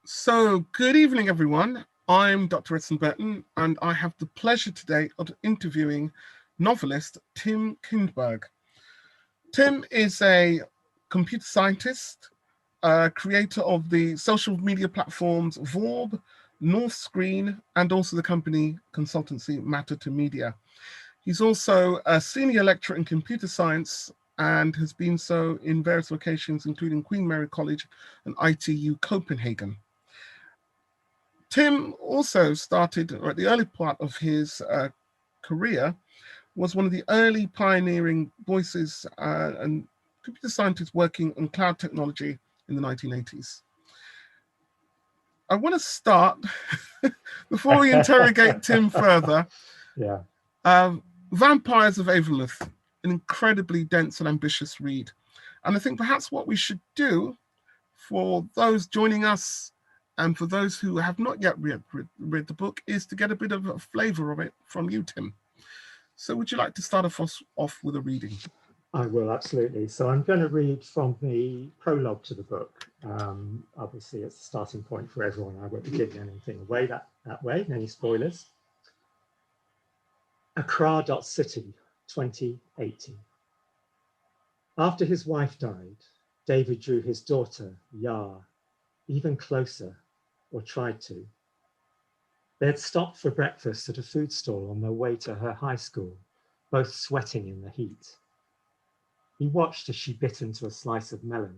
So, good evening, everyone. I'm Dr. Edson Burton, and I have the pleasure today of interviewing novelist Tim Kindberg. Tim is a computer scientist, creator of the social media platforms Vorb, North Screen, and also the company consultancy Matter to Media. He's also a senior lecturer in computer science and has been so in various locations, including Queen Mary College and ITU Copenhagen. Tim also started, or at the early part of his career, was one of the early pioneering voices and computer scientists working on cloud technology in the 1980s. I want to start, before we interrogate Tim further, Vampires of Avonmouth, an incredibly dense and ambitious read. And I think perhaps what we should do for those joining us and for those who have not yet read the book is to get a bit of a flavor of it from you, Tim. So would you like to start off with a reading? I will, absolutely. So I'm going to read from the prologue to the book. Obviously, it's a starting point for everyone. I won't be giving anything away that way, any spoilers. Accra.City, 2080. After his wife died, David drew his daughter, Yar, even closer, or tried to. They had stopped for breakfast at a food stall on their way to her high school, both sweating in the heat. He watched as she bit into a slice of melon.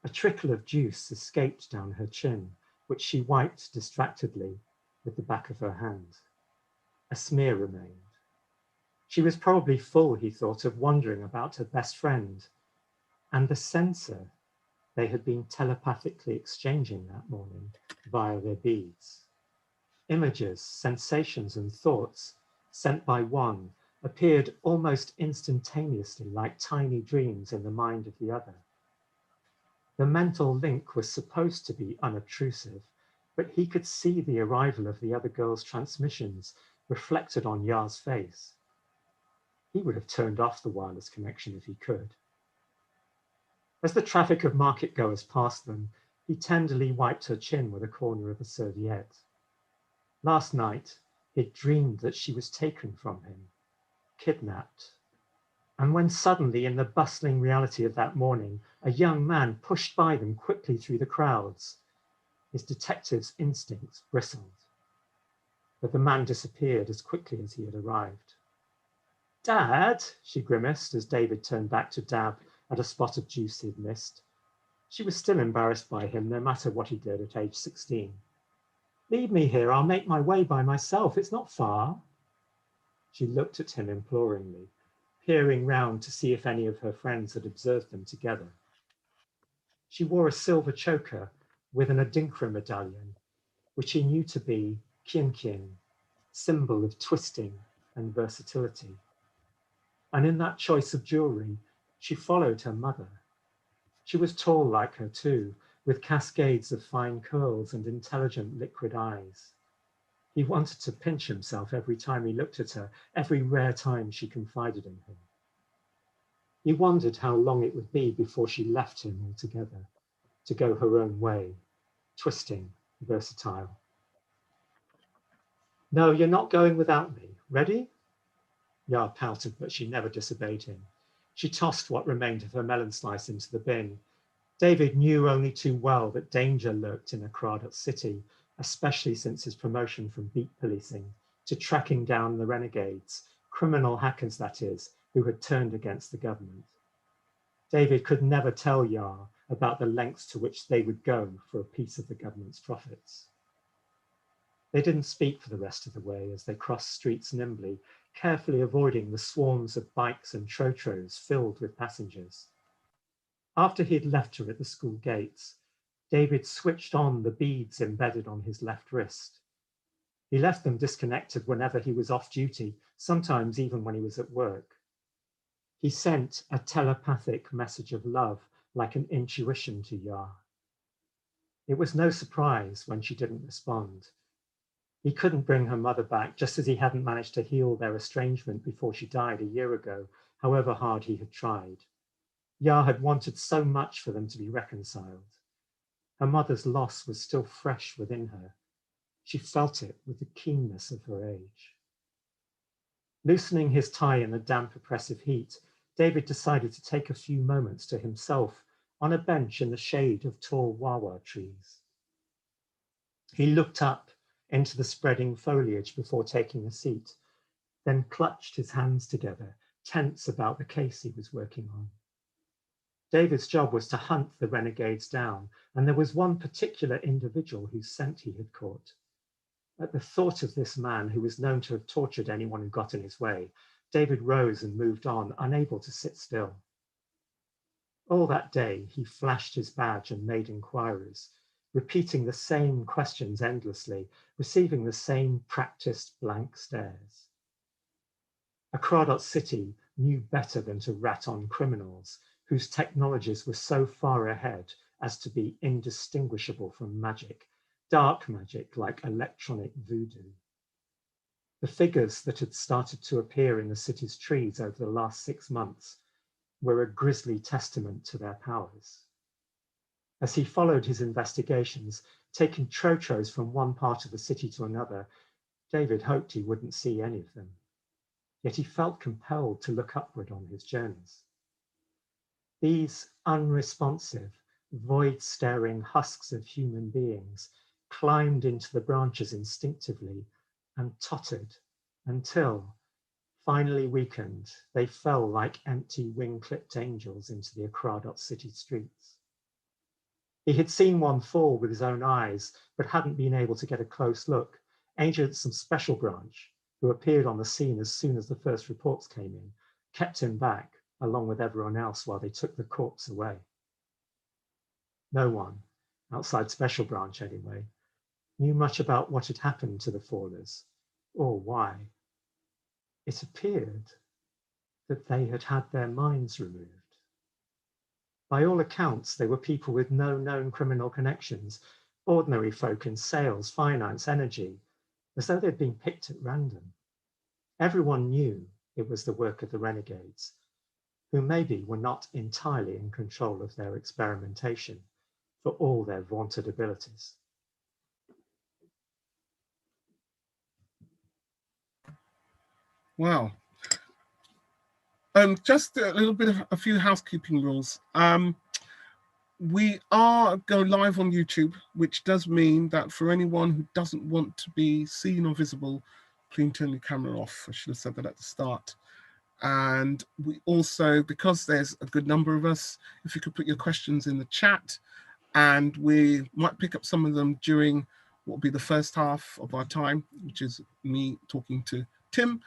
A trickle of juice escaped down her chin, which she wiped distractedly with the back of her hand. A smear remained. She was probably full, he thought, of wondering about her best friend and the sensor they had been telepathically exchanging that morning via their beads. Images, sensations, and thoughts sent by one appeared almost instantaneously like tiny dreams in the mind of the other. The mental link was supposed to be unobtrusive, but he could see the arrival of the other girl's transmissions reflected on Yar's face. He would have turned off the wireless connection if he could. As the traffic of market goers passed them, he tenderly wiped her chin with a corner of a serviette. Last night, he'd dreamed that she was taken from him, kidnapped. And when suddenly, in the bustling reality of that morning, a young man pushed by them quickly through the crowds, his detective's instincts bristled. But the man disappeared as quickly as he had arrived. "Dad," she grimaced as David turned back to dab at a spot of juice he'd missed. She was still embarrassed by him, no matter what he did at age 16. "Leave me here, I'll make my way by myself, it's not far." She looked at him imploringly, peering round to see if any of her friends had observed them together. She wore a silver choker with an adinkra medallion, which he knew to be kien, symbol of twisting and versatility. And in that choice of jewelry, she followed her mother. She was tall like her too, with cascades of fine curls and intelligent liquid eyes. He wanted to pinch himself every time he looked at her, every rare time she confided in him. He wondered how long it would be before she left him altogether, to go her own way, twisting, versatile. "No, you're not going without me. Ready?" Yar pouted, but she never disobeyed him. She tossed what remained of her melon slice into the bin. David knew only too well that danger lurked in Accra.City, especially since his promotion from beat policing to tracking down the renegades, criminal hackers that is, who had turned against the government. David could never tell Yar about the lengths to which they would go for a piece of the government's profits. They didn't speak for the rest of the way as they crossed streets nimbly, carefully avoiding the swarms of bikes and trotros filled with passengers. After he'd left her at the school gates, David switched on the beads embedded on his left wrist. He left them disconnected whenever he was off duty, sometimes even when he was at work. He sent a telepathic message of love, like an intuition to Yar. It was no surprise when she didn't respond. He couldn't bring her mother back, just as he hadn't managed to heal their estrangement before she died a year ago, however hard he had tried. Yar had wanted so much for them to be reconciled. Her mother's loss was still fresh within her. She felt it with the keenness of her age. Loosening his tie in the damp, oppressive heat, David decided to take a few moments to himself on a bench in the shade of tall wawa trees. He looked up into the spreading foliage before taking a seat, then clutched his hands together, tense about the case he was working on. David's job was to hunt the renegades down, and there was one particular individual whose scent he had caught. At the thought of this man, who was known to have tortured anyone who got in his way, David rose and moved on, unable to sit still. All that day, he flashed his badge and made inquiries, repeating the same questions endlessly, receiving the same practiced blank stares. Accra City knew better than to rat on criminals whose technologies were so far ahead as to be indistinguishable from magic, dark magic like electronic voodoo. The figures that had started to appear in the city's trees over the last 6 months were a grisly testament to their powers. As he followed his investigations, taking trotros from one part of the city to another, David hoped he wouldn't see any of them. Yet he felt compelled to look upward on his journeys. These unresponsive, void-staring husks of human beings climbed into the branches instinctively and tottered until, finally weakened, they fell like empty wing-clipped angels into the Accra city streets. He had seen one fall with his own eyes, but hadn't been able to get a close look. Agent Edson Special Branch, who appeared on the scene as soon as the first reports came in, kept him back, along with everyone else, while they took the corpse away. No one, outside Special Branch anyway, knew much about what had happened to the fallers, or why. It appeared that they had had their minds removed. By all accounts, they were people with no known criminal connections, ordinary folk in sales, finance, energy, as though they'd been picked at random. Everyone knew it was the work of the renegades, who maybe were not entirely in control of their experimentation for all their vaunted abilities. Wow. Just a little bit of a few housekeeping rules. We are going live on YouTube, which does mean that for anyone who doesn't want to be seen or visible, please turn your camera off. I should have said that at the start. And we also, because there's a good number of us, if you could put your questions in the chat, and we might pick up some of them during what will be the first half of our time, which is me talking to Tim.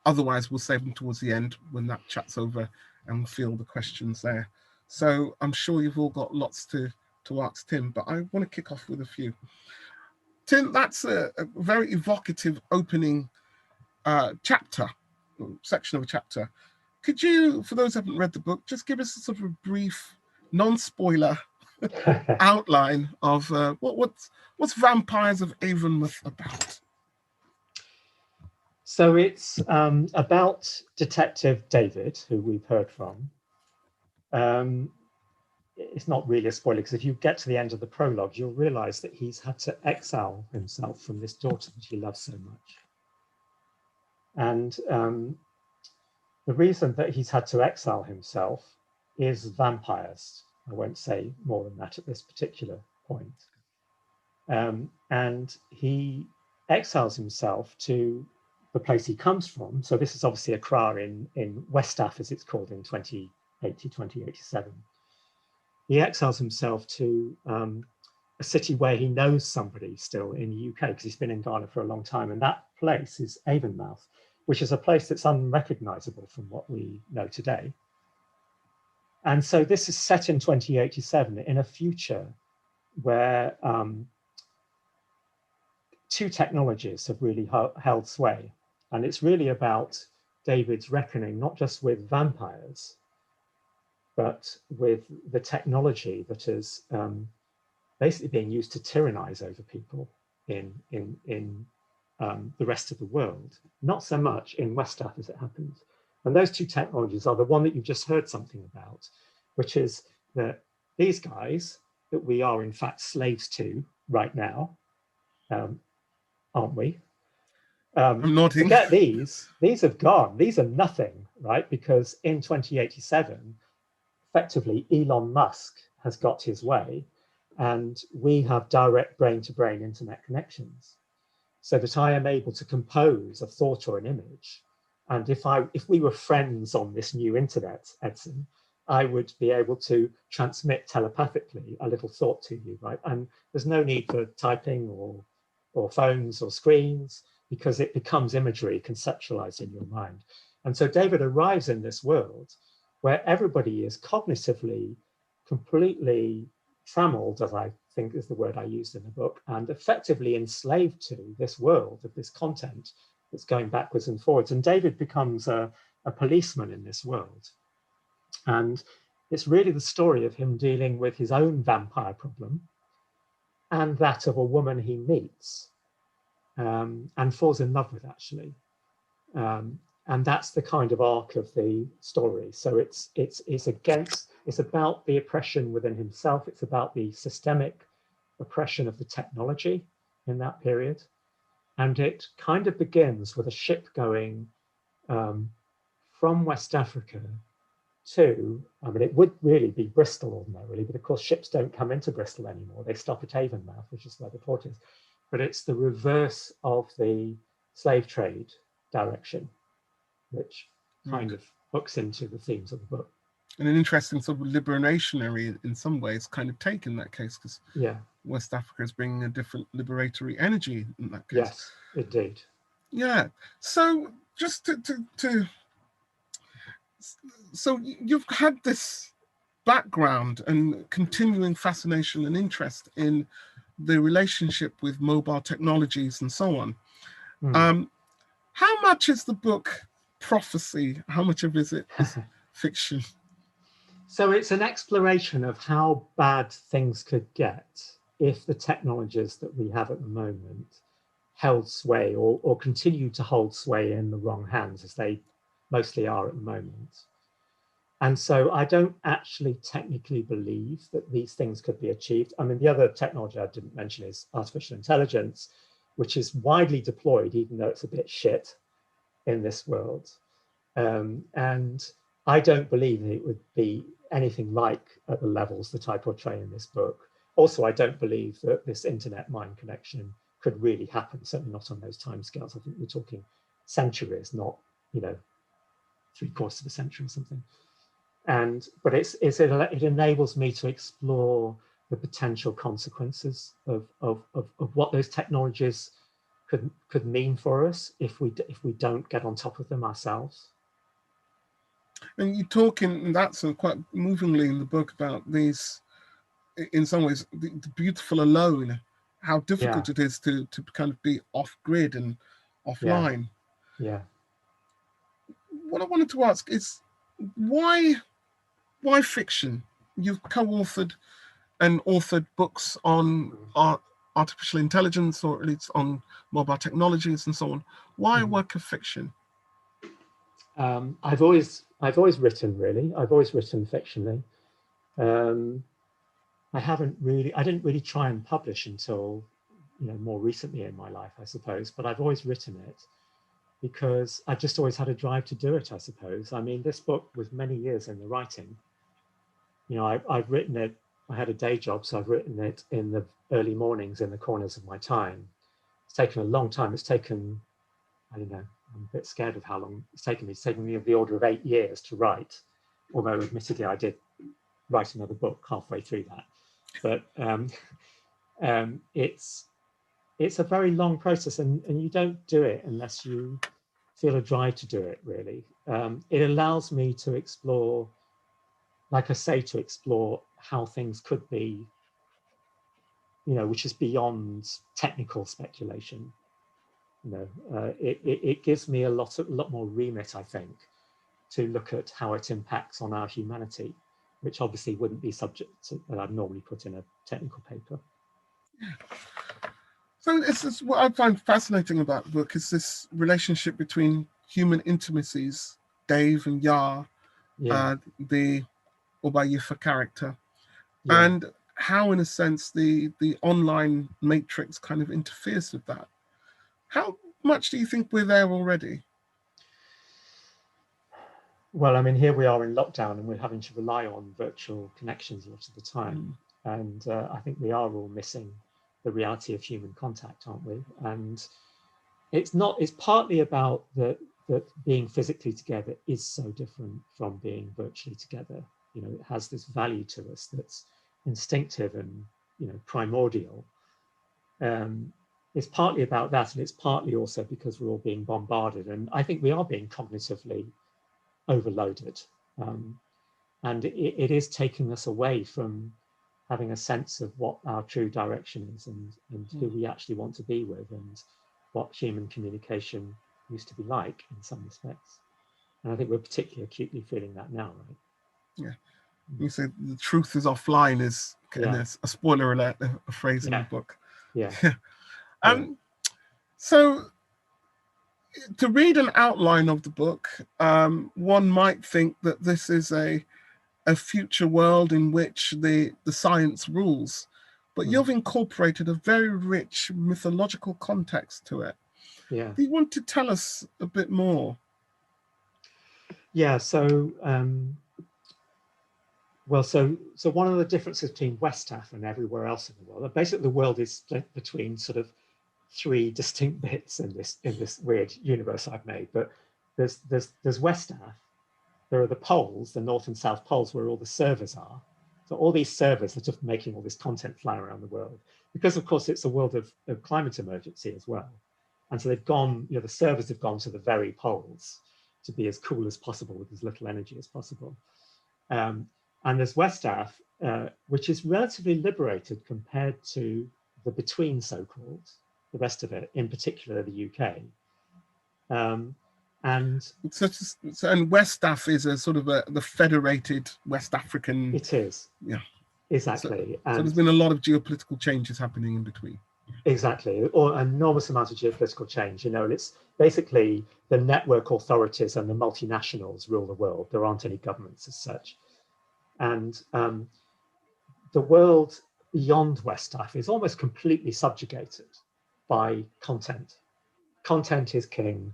Otherwise, we'll save them towards the end when that chat's over and we'll field the questions there. So I'm sure you've all got lots to ask Tim, but I want to kick off with a few. Tim, that's a very evocative opening chapter, section of a chapter. Could you, for those who haven't read the book, just give us a sort of a brief, non-spoiler outline of what's Vampires of Avonmouth about? So it's about Detective David, who we've heard from. It's not really a spoiler, because if you get to the end of the prologue, you'll realize that he's had to exile himself from this daughter that he loves so much. And the reason that he's had to exile himself is vampires. I won't say more than that at this particular point. And he exiles himself to the place he comes from. So this is obviously Accra in West Af, as it's called, in 2087. He exiles himself to a city where he knows somebody still in the UK, because he's been in Ghana for a long time. And that place is Avonmouth, which is a place that's unrecognizable from what we know today. And so this is set in 2087 in a future where two technologies have really held sway. And it's really about David's reckoning, not just with vampires, but with the technology that is basically being used to tyrannize over people in the rest of the world, not so much in West Af as it happens. And those two technologies are the one that you just heard something about, which is that these guys that we are in fact slaves to right now, aren't we? I'm nodding. Forget these have gone. These are nothing, right? Because in 2087, effectively, Elon Musk has got his way, and we have direct brain-to-brain internet connections, so that I am able to compose a thought or an image. And if we were friends on this new internet, Edson, I would be able to transmit telepathically a little thought to you, right? And there's no need for typing or phones or screens, because it becomes imagery conceptualized in your mind. And so David arrives in this world where everybody is cognitively completely trammeled, as I think is the word I used in the book, and effectively enslaved to this world of this content that's going backwards and forwards. And David becomes a policeman in this world. And it's really the story of him dealing with his own vampire problem and that of a woman he meets and falls in love with, actually. And that's the kind of arc of the story. So it's about the oppression within himself. It's about the systemic oppression of the technology in that period. And it kind of begins with a ship going from West Africa to, I mean, it would really be Bristol ordinarily, but of course ships don't come into Bristol anymore. They stop at Avonmouth, which is where the port is. But it's the reverse of the slave trade direction, which kind of hooks into the themes of the book. And an interesting sort of liberationary, in some ways, kind of take in that case, because West Africa is bringing a different liberatory energy in that case. Yes, indeed. Yeah. So just so you've had this background and continuing fascination and interest in the relationship with mobile technologies and so on. How much is the book prophecy? How much of it is fiction? So it's an exploration of how bad things could get if the technologies that we have at the moment held sway or continue to hold sway in the wrong hands, as they mostly are at the moment. And so I don't actually technically believe that these things could be achieved. I mean, the other technology I didn't mention is artificial intelligence, which is widely deployed, even though it's a bit shit in this world. And I don't believe that it would be anything like at the levels that I portray in this book. Also, I don't believe that this internet mind connection could really happen, certainly not on those timescales. I think we're talking centuries, not, 3/4 of a century or something. But it enables me to explore the potential consequences of what those technologies could mean for us if we don't get on top of them ourselves. And you talk in that sort of quite movingly in the book about these, in some ways, the beautiful alone, how difficult it is to kind of be off grid and offline. Yeah. What I wanted to ask is why fiction? You've co-authored and authored books on artificial intelligence, or at least on mobile technologies and so on. Why a work of fiction? I've always written, really. I've always written fictionally. I didn't really try and publish until more recently in my life, I suppose. But I've always written it because I just always had a drive to do it, I suppose. I mean, this book was many years in the writing. I've written it. I had a day job, so I've written it in the early mornings in the corners of my time. It's taken a long time. It's taken, I don't know, I'm a bit scared of how long it's taken me. It's taken me of the order of 8 years to write, although admittedly I did write another book halfway through that. But it's a very long process, and you don't do it unless you feel a drive to do it, really. It allows me to explore, like I say, to explore how things could be, which is beyond technical speculation. It gives me a lot more remit, I think, to look at how it impacts on our humanity, which obviously wouldn't be subject to that I'd normally put in a technical paper. So this is what I find fascinating about the book, is this relationship between human intimacies, Dave and Yar, the Obayifa character, Yeah. and how, in a sense, the online matrix kind of interferes with that. How much do you think we're there already? Well, I mean, here we are in lockdown and we're having to rely on virtual connections a lot of the time. And I think we are all missing the reality of human contact, aren't we? And it's partly about that being physically together is so different from being virtually together. You know, it has this value to us that's instinctive and, you know, primordial. It's partly about that, and it's partly also because we're all being bombarded. And I think we are being cognitively overloaded. And it is taking us away from having a sense of what our true direction is and who we actually want to be with and what human communication used to be like in some respects. And I think we're particularly acutely feeling that now, right? Yeah. You say the truth is offline is a spoiler alert, a phrase in the book. Yeah. So to read an outline of the book, one might think that this is a future world in which the science rules, but you've incorporated a very rich mythological context to it. Yeah. Do you want to tell us a bit more? Yeah. So, so one of the differences between Westaff and everywhere else in the world, basically the world is split between sort of three distinct bits in this weird universe I've made. But there's Westaff. There are the poles, the north and south poles, where all the servers are. So all these servers are just making all this content fly around the world, because of course it's a world of climate emergency as well. And so they've gone, you know, the servers have gone to the very poles to be as cool as possible with as little energy as possible. And there's Westaff, which is relatively liberated compared to the between, so-called, the rest of it, in particular the UK. And Westaff is a sort of the federated West African. It is. Yeah. Exactly. So there's been a lot of geopolitical changes happening in between. Exactly, or an enormous amount of geopolitical change. You know, and it's basically the network authorities and the multinationals rule the world. There aren't any governments as such. And the world beyond Westaff is almost completely subjugated by content. Content is king,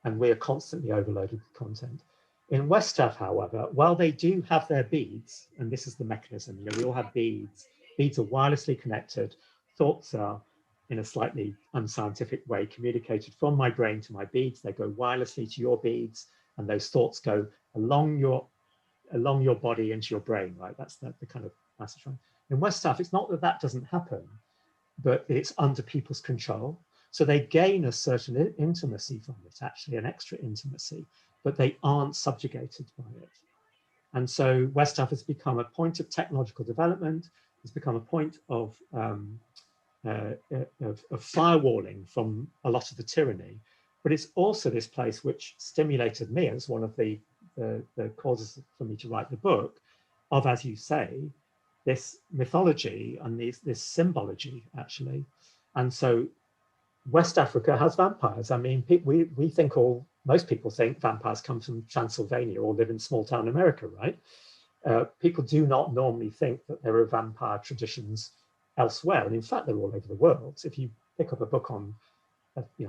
and we are constantly overloaded with content. In Westaff, however, while they do have their beads, and this is the mechanism, you know, we all have beads. Beads are wirelessly connected. Thoughts are, in a slightly unscientific way, communicated from my brain to my beads. They go wirelessly to your beads, and those thoughts go along your body into your brain, right? That's the kind of message. In Westaff, it's not that that doesn't happen, but it's under people's control. So they gain a certain intimacy from it, actually an extra intimacy, but they aren't subjugated by it. And so Westaff has become a point of technological development. It's become a point of firewalling from a lot of the tyranny. But it's also this place which stimulated me as one of the causes for me to write the book of, as you say, this mythology and this symbology, actually. And so West Africa has vampires. I mean, we think most people think vampires come from Transylvania or live in small town America, right? People do not normally think that there are vampire traditions elsewhere. And in fact, they're all over the world. So if you pick up a book on,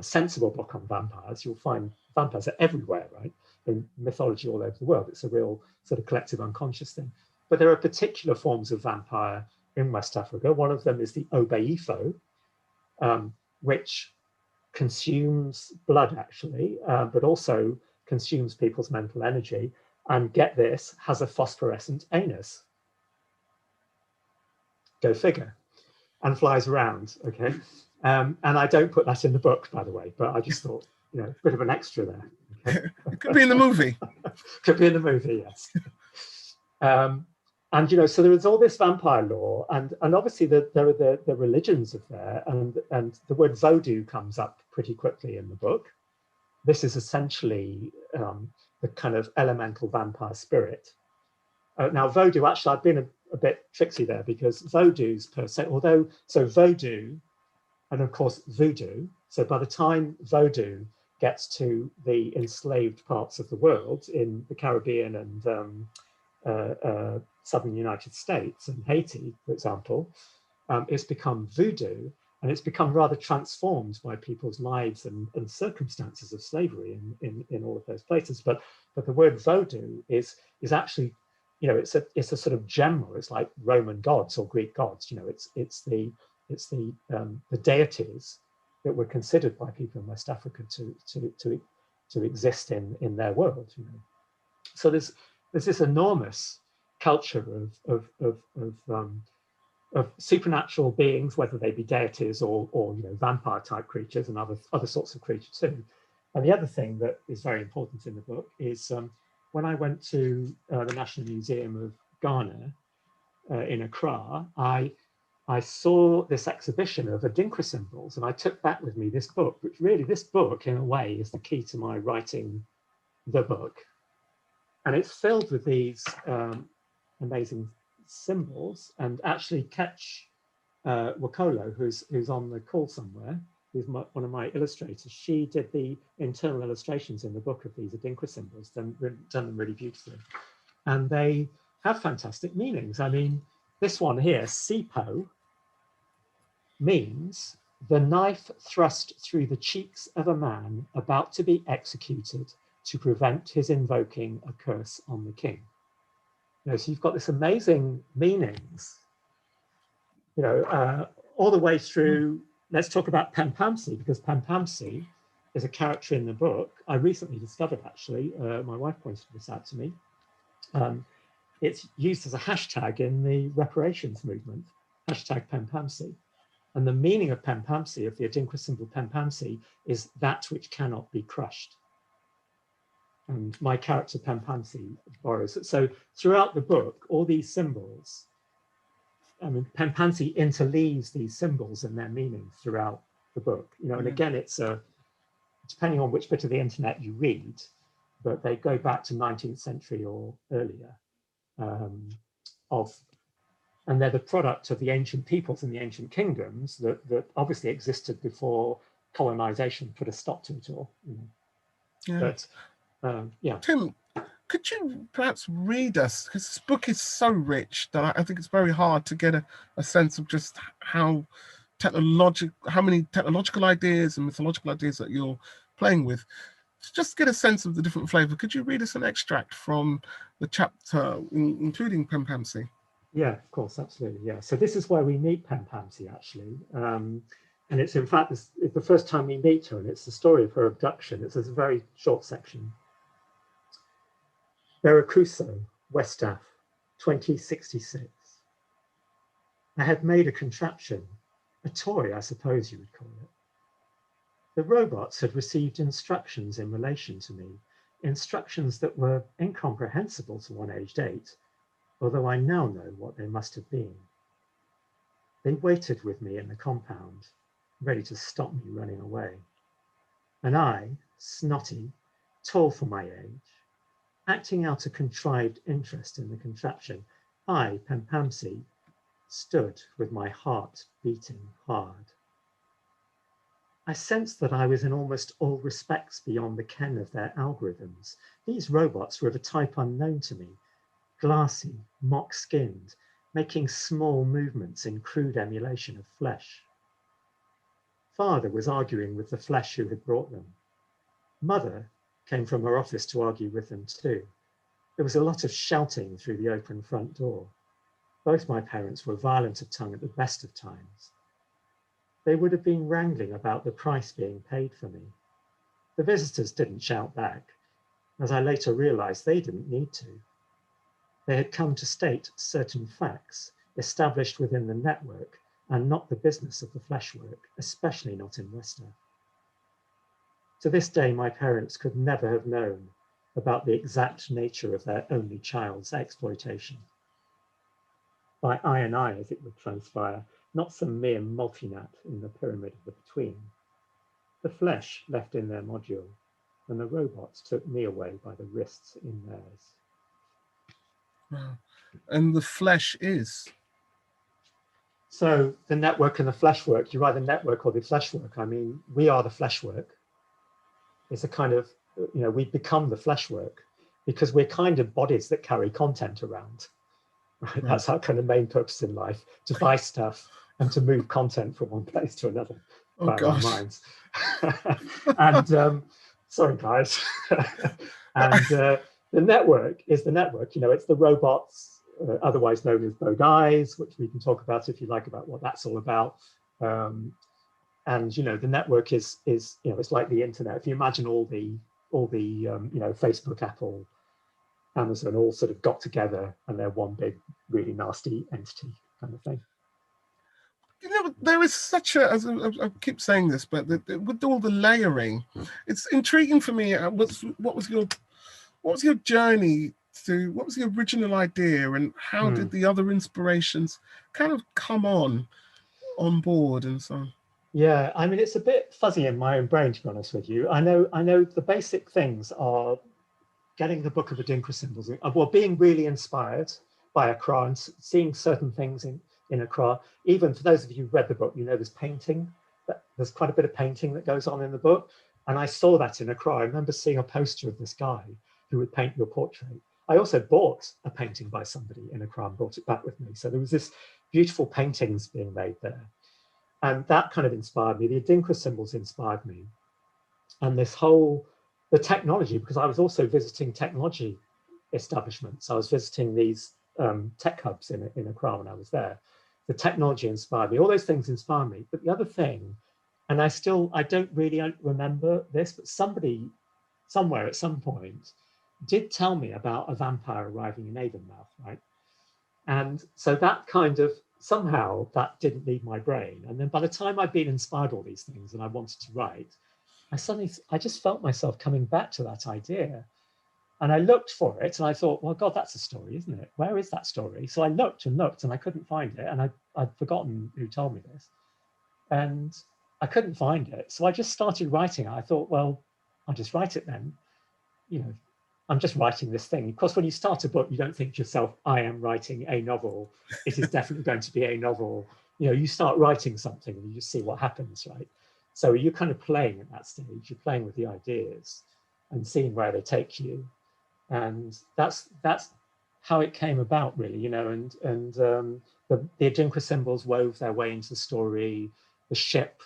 sensible book on vampires, you'll find vampires are everywhere, right? In mythology all over the world. It's a real sort of collective unconscious thing. But there are particular forms of vampire in West Africa. One of them is the Obeifo, which consumes blood, actually, but also consumes people's mental energy. And get this, has a phosphorescent anus. Go figure. And flies around, okay? And I don't put that in the book, by the way, but I just thought, a bit of an extra there. Okay? It could be in the movie. Could be in the movie, yes. And so there is all this vampire lore, and obviously there are the religions of there, and the word voodoo comes up pretty quickly in the book. This is essentially the kind of elemental vampire spirit. Now voodoo, actually, I've been a bit tricksy there, because voodoo's per se, voodoo, and of course voodoo. So by the time voodoo gets to the enslaved parts of the world in the Caribbean and southern United States and Haiti, for example, it's become voodoo, and it's become rather transformed by people's lives and circumstances of slavery in all of those places. But the word voodoo is actually, you know, it's a sort of general. It's like Roman gods or Greek gods. You know, it's the deities that were considered by people in West Africa to exist in their world. You know, so there's this enormous culture of supernatural beings, whether they be deities or you know, vampire type creatures and other sorts of creatures too. And the other thing that is very important in the book is when I went to the National Museum of Ghana in Accra, I saw this exhibition of adinkra symbols, and I took back with me this book, which really, this book in a way is the key to my writing the book. And it's filled with these amazing symbols. And actually Ketch Wakolo, who's on the call somewhere, who's one of my illustrators, she did the internal illustrations in the book of these adinkra symbols, done them really beautifully. And they have fantastic meanings. I mean, this one here, Sipo, means the knife thrust through the cheeks of a man about to be executed to prevent his invoking a curse on the king. You know, so you've got this amazing meanings, you know, all the way through. Let's talk about Pam Pansy, because Pam Pansy is a character in the book I recently discovered, actually. My wife pointed this out to me. It's used as a hashtag in the reparations movement, hashtag Pam Pansy. And the meaning of Pam Pansy, of the adinkra symbol Pam Pansy, is that which cannot be crushed. And my character Pam Pansy borrows it. So throughout the book, all these symbols, I mean, Pam Pansy interleaves these symbols and their meanings throughout the book. You know, and again, it's depending on which bit of the internet you read, but they go back to 19th century or earlier, and they're the product of the ancient peoples and the ancient kingdoms that obviously existed before colonization put a stop to it all. You know. Yeah. But yeah. Tim, could you perhaps read us, because this book is so rich that I think it's very hard to get a sense of just how many technological ideas and mythological ideas that you're playing with. Just get a sense of the different flavor. Could you read us an extract from the chapter, including Pam Pansy? Yeah, of course, absolutely. Yeah. So this is where we meet Pam Pansy, actually. And it's in fact, it's the first time we meet her, and it's the story of her abduction. It's a very short section. Veracruzo, West Af, 2066. I had made a contraption, a toy, I suppose you would call it. The robots had received instructions in relation to me, instructions that were incomprehensible to one aged 8, although I now know what they must have been. They waited with me in the compound, ready to stop me running away. And I, snotty, tall for my age, acting out a contrived interest in the contraption, I, Pam Pansy, stood with my heart beating hard. I sensed that I was in almost all respects beyond the ken of their algorithms. These robots were of a type unknown to me, glassy, mock-skinned, making small movements in crude emulation of flesh. Father was arguing with the flesh who had brought them. Mother came from her office to argue with them too. There was a lot of shouting through the open front door. Both my parents were violent of tongue at the best of times. They would have been wrangling about the price being paid for me. The visitors didn't shout back. As I later realized, they didn't need to. They had come to state certain facts established within the network and not the business of the flesh work, especially not in West Af. To this day, my parents could never have known about the exact nature of their only child's exploitation. By I and I, as it would transpire, not some mere multinat in the pyramid of the between. The flesh left in their module, and the robots took me away by the wrists in theirs. Wow. And the flesh is? So the network and the flesh work, you're either network or the flesh work. I mean, we are the flesh work. It's a kind of, you know, we become the flesh work. because we're kind of bodies that carry content around. Right? That's our kind of main purpose in life, to buy stuff and to move content from one place to another by our minds. And sorry, guys. And the network is the network. You know, it's the robots, otherwise known as dodgies, which we can talk about if you like, about what that's all about. And you know, the network is you know, it's like the internet. If you imagine all the you know, Facebook, Apple, Amazon all sort of got together and they're one big, really nasty entity kind of thing. You know, there is such a, as I keep saying this, but with all the layering, it's intriguing for me. What was your journey to, what was the original idea, and how did the other inspirations kind of come on board and so on? Yeah, I mean, it's a bit fuzzy in my own brain, to be honest with you. I know the basic things are getting the book of adinkra symbols, well, being really inspired by Accra and seeing certain things in Accra. Even for those of you who've read the book, you know there's painting, there's quite a bit of painting that goes on in the book. And I saw that in Accra. I remember seeing a poster of this guy who would paint your portrait. I also bought a painting by somebody in Accra and brought it back with me. So there was this beautiful paintings being made there. And that kind of inspired me. The adinkra symbols inspired me. And this whole, the technology, because I was also visiting technology establishments. I was visiting these tech hubs in Accra when I was there. The technology inspired me. All those things inspired me. But the other thing, and I don't really remember this, but somebody somewhere at some point did tell me about a vampire arriving in Avonmouth, right? And so that kind of, somehow that didn't leave my brain. And then by the time I'd been inspired all these things and I wanted to write, I just felt myself coming back to that idea. And I looked for it and I thought, well, God, that's a story, isn't it? Where is that story? So I looked and looked and I couldn't find it. And I'd forgotten who told me this. And I couldn't find it. So I just started writing it. I thought, well, I'll just write it then. You know, I'm just writing this thing. Of course, when you start a book, you don't think to yourself, I am writing a novel. It is definitely going to be a novel. You know, you start writing something and you just see what happens, right? So you're kind of playing at that stage. You're playing with the ideas and seeing where they take you. And that's how it came about, really, you know, and the adinkra symbols wove their way into the story. The ship,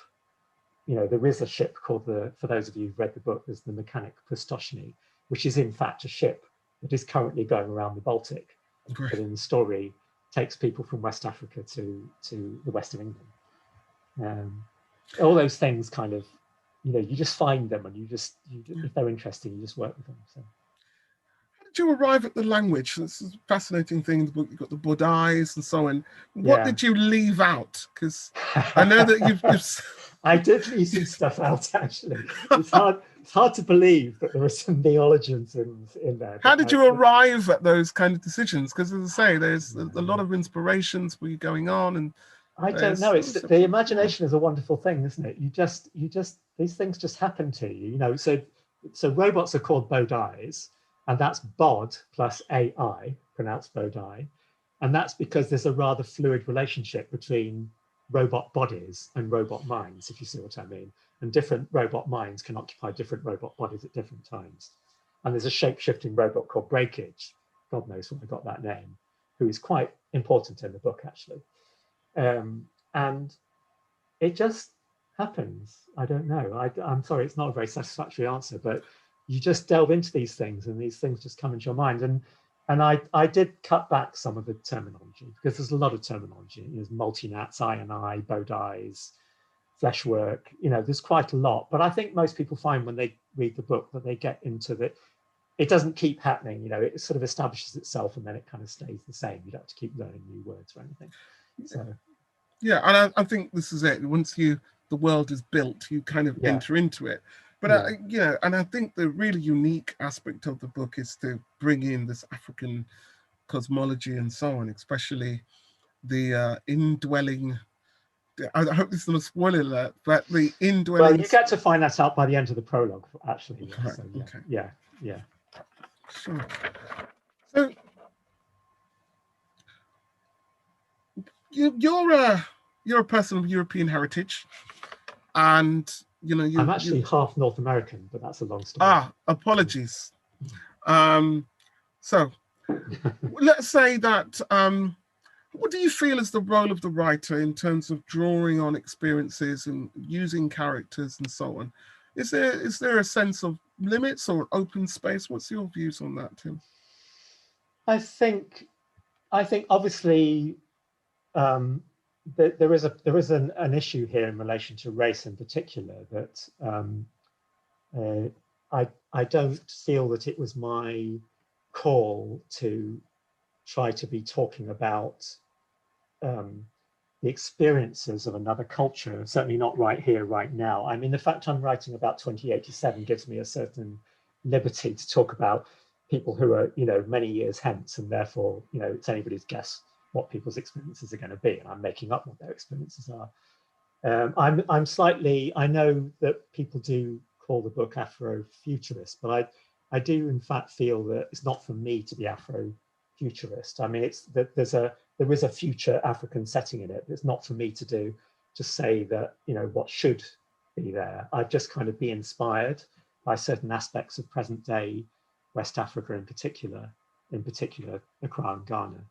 you know, there is a ship called for those of you who've read the book, there's the mechanic Christoshny, which is in fact a ship that is currently going around the Baltic, but in the story takes people from West Africa to the west of England. All those things kind of, you know, you just find them and if they're interesting, you just work with them. So. How did you arrive at the language? This is a fascinating thing in the book. You've got the Bodais and so on. What did you leave out? Because I know that you've I did leave some stuff out, actually. It's hard to believe that there are some neologisms in there. How did you arrive at those kind of decisions? Because as I say, there's a lot of inspirations for you going on, and I don't know. It's the imagination is a wonderful thing, isn't it? You just these things just happen to you. You know, so robots are called Bodais, and that's bod plus AI, pronounced Bodai, and that's because there's a rather fluid relationship between robot bodies and robot minds, if you see what I mean. And different robot minds can occupy different robot bodies at different times. And there's a shape-shifting robot called Breakage, God knows where I got that name, who is quite important in the book, actually. And it just happens. I don't know. I'm sorry, it's not a very satisfactory answer, but you just delve into these things and these things just come into your mind. And I did cut back some of the terminology because there's a lot of terminology. There's multinats, I&I, Bodais, fleshwork, you know, there's quite a lot. But I think most people find when they read the book that they get into it doesn't keep happening, you know, it sort of establishes itself and then it kind of stays the same. You don't have to keep learning new words or anything. So. Yeah, and I think this is it. Once the world is built, you kind of enter into it. But you know, and I think the really unique aspect of the book is to bring in this African cosmology and so on, especially the indwelling. I hope this is not a spoiler alert, but the indwelling. Well, you get to find that out by the end of the prologue, actually. Yeah. Correct. So, okay. Yeah. Sure. So you're a person of European heritage, and you know I'm actually half North American, but that's a long story. Apologies. So let's say that, what do you feel is the role of the writer in terms of drawing on experiences and using characters and so on? Is there a sense of limits or open space? What's your views on that, Tim? I think obviously there is an issue here in relation to race in particular, that I don't feel that it was my call to try to be talking about the experiences of another culture, certainly not right here, right now. I mean, the fact I'm writing about 2087 gives me a certain liberty to talk about people who are, many years hence, and therefore, it's anybody's guess what people's experiences are going to be, and I'm making up what their experiences are. I'm slightly, I know that people do call the book Afrofuturist, but I do in fact feel that it's not for me to be Afrofuturist. I mean, it's that there is a future African setting in it. It's not for me to do, to say that, what should be there. I've just kind of be inspired by certain aspects of present day West Africa in particular Accra and Ghana,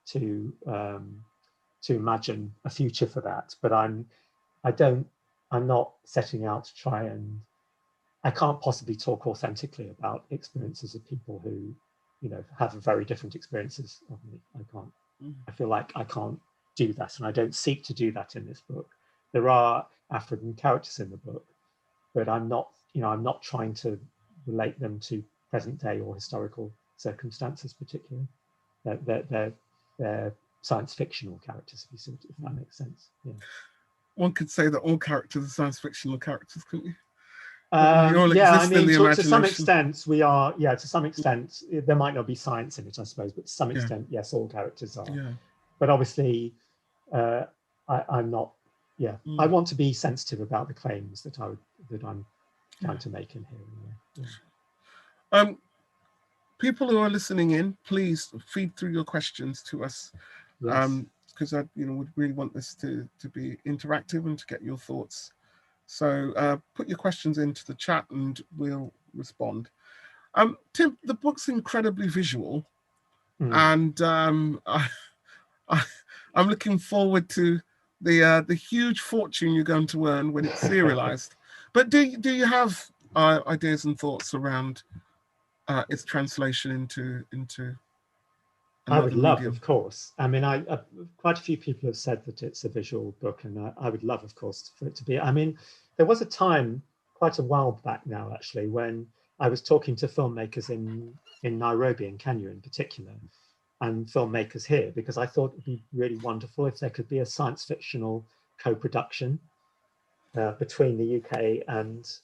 to imagine a future for that. But I'm not setting out to try, and I can't possibly talk authentically about experiences of people who, have very different experiences of me. I can't. I feel like I can't do that, and I don't seek to do that in this book. There are African characters in the book, but I'm not trying to relate them to present day or historical circumstances particularly. They're science fictional characters, if that makes sense. Yeah. One could say that all characters are science fictional characters, couldn't you? Yeah, I mean, to some extent we are. Yeah, to some extent there might not be science in it, I suppose, but to some extent, yes, all characters are. Yeah. But obviously, I'm not. Yeah, I want to be sensitive about the claims that I'm trying to make in here. Yeah. People who are listening in, please feed through your questions to us. Yes. Because I, would really want this to be interactive and to get your thoughts. So put your questions into the chat and we'll respond. Tim, the book's incredibly visual, and I'm looking forward to the huge fortune you're going to earn when it's serialized. But do you have ideas and thoughts around its translation into I would love, medium? Of course. I mean, quite a few people have said that it's a visual book, and I would love, of course, for it to be. I mean, there was a time, quite a while back now, actually, when I was talking to filmmakers in Nairobi, in Kenya in particular, and filmmakers here, because I thought it would be really wonderful if there could be a science fictional co-production between the UK and